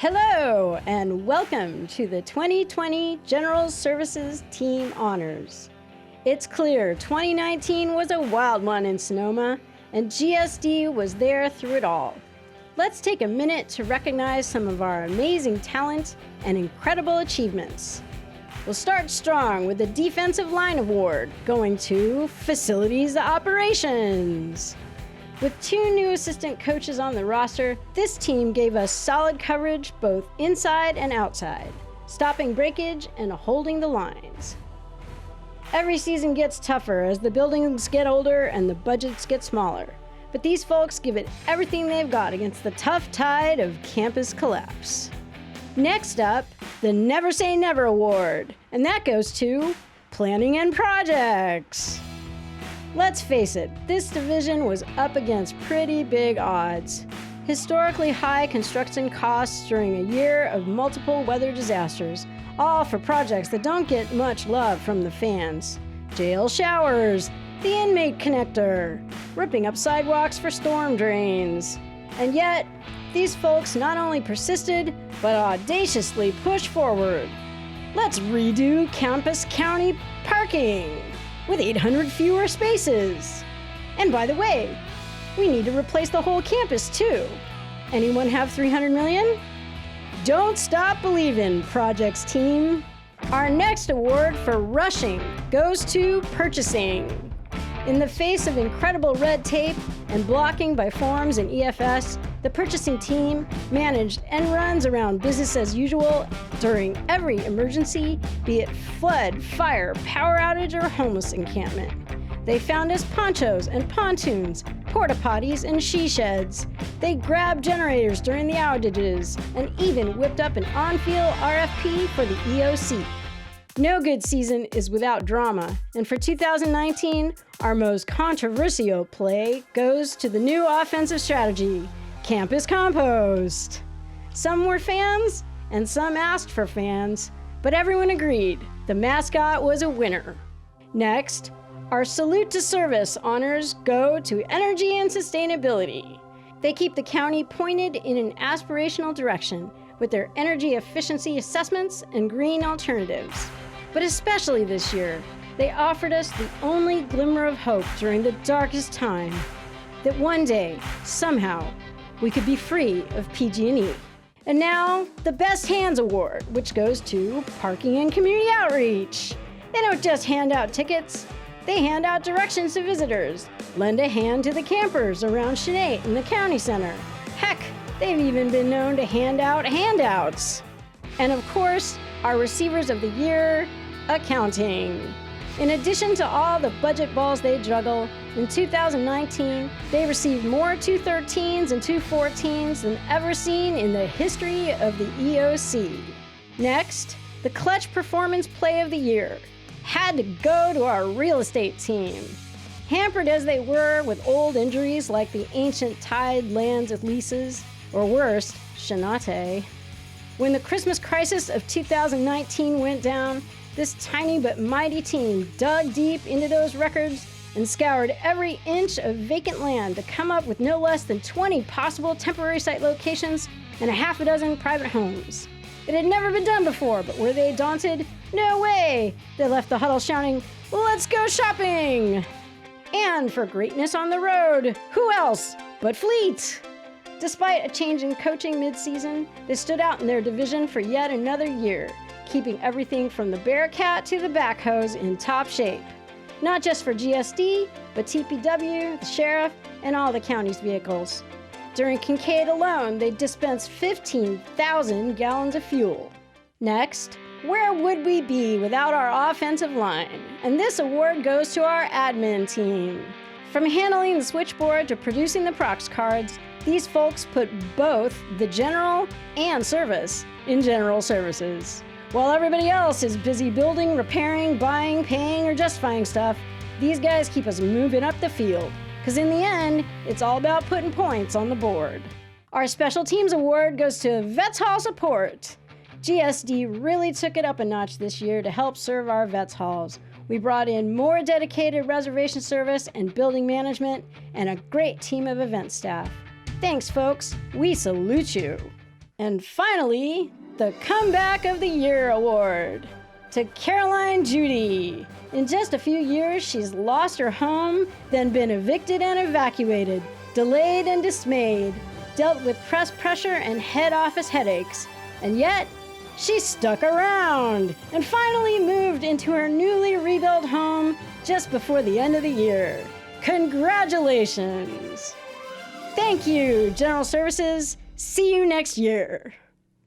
Hello, and welcome to the 2020 General Services Team Honors. It's clear 2019 was a wild one in Sonoma, and GSD was there through it all. Let's take a minute to recognize some of our amazing talent and incredible achievements. We'll start strong with the Defensive Line Award, going to Facilities Operations. With 2 new assistant coaches on the roster, this team gave us solid coverage both inside and outside, stopping breakage and holding the lines. Every season gets tougher as the buildings get older and the budgets get smaller, but these folks give it everything they've got against the tough tide of campus collapse. Next up, the Never Say Never Award, and that goes to Planning and Projects. Let's face it, this division was up against pretty big odds. Historically high construction costs during a year of multiple weather disasters, all for projects that don't get much love from the fans. Jail showers, the inmate connector, ripping up sidewalks for storm drains. And yet, these folks not only persisted, but audaciously pushed forward. Let's redo campus county parking with 800 fewer spaces. And by the way, we need to replace the whole campus too. Anyone have 300 million? Don't stop believing, projects team. Our next award for rushing goes to purchasing. In the face of incredible red tape and blocking by forms and EFS, the purchasing team managed end runs around business as usual during every emergency, be it flood, fire, power outage, or homeless encampment. They found us ponchos and pontoons, porta potties, and she sheds. They grabbed generators during the outages and even whipped up an on-field RFP for the EOC. No good season is without drama, and for 2019, our most controversial play goes to the new offensive strategy, Campus Compost. Some were fans, and some asked for fans, but everyone agreed the mascot was a winner. Next, our Salute to Service honors go to Energy and Sustainability. They keep the county pointed in an aspirational direction with their energy efficiency assessments and green alternatives. But especially this year, they offered us the only glimmer of hope during the darkest time, that one day, somehow, we could be free of PG&E. And now, the Best Hands Award, which goes to Parking and Community Outreach. They don't just hand out tickets, they hand out directions to visitors, lend a hand to the campers around Sinead and the county center. Heck, they've even been known to hand out handouts. And of course, our Receivers of the Year, Accounting. In addition to all the budget balls they juggle, in 2019, they received more 213s and 214s than ever seen in the history of the EOC. Next, the Clutch Performance Play of the Year had to go to our real estate team. Hampered as they were with old injuries like the ancient tied lands of leases, or worse, Shinate. When the Christmas crisis of 2019 went down, this tiny but mighty team dug deep into those records and scoured every inch of vacant land to come up with no less than 20 possible temporary site locations and a half a dozen private homes. It had never been done before, but were they daunted? No way! They left the huddle shouting, "Let's go shopping!" And for greatness on the road, who else but Fleet? Despite a change in coaching mid-season, they stood out in their division for yet another year, keeping everything from the Bearcat to the backhoes in top shape. Not just for GSD, but TPW, the sheriff, and all the county's vehicles. During Kincaid alone, they dispensed 15,000 gallons of fuel. Next, where would we be without our offensive line? And this award goes to our admin team. From handling the switchboard to producing the prox cards, these folks put both the general and service in general services. While everybody else is busy building, repairing, buying, paying, or justifying stuff, these guys keep us moving up the field. Because in the end, it's all about putting points on the board. Our Special Teams Award goes to Vets Hall Support. GSD really took it up a notch this year to help serve our vets halls. We brought in more dedicated reservation service and building management, and a great team of event staff. Thanks, folks. We salute you. And finally, the Comeback of the Year award to Caroline Judy. In just a few years, she's lost her home, then been evicted and evacuated, delayed and dismayed, dealt with press pressure and head office headaches, and yet she stuck around and finally moved into her newly rebuilt home just before the end of the year. Congratulations! Thank you, General Services. See you next year.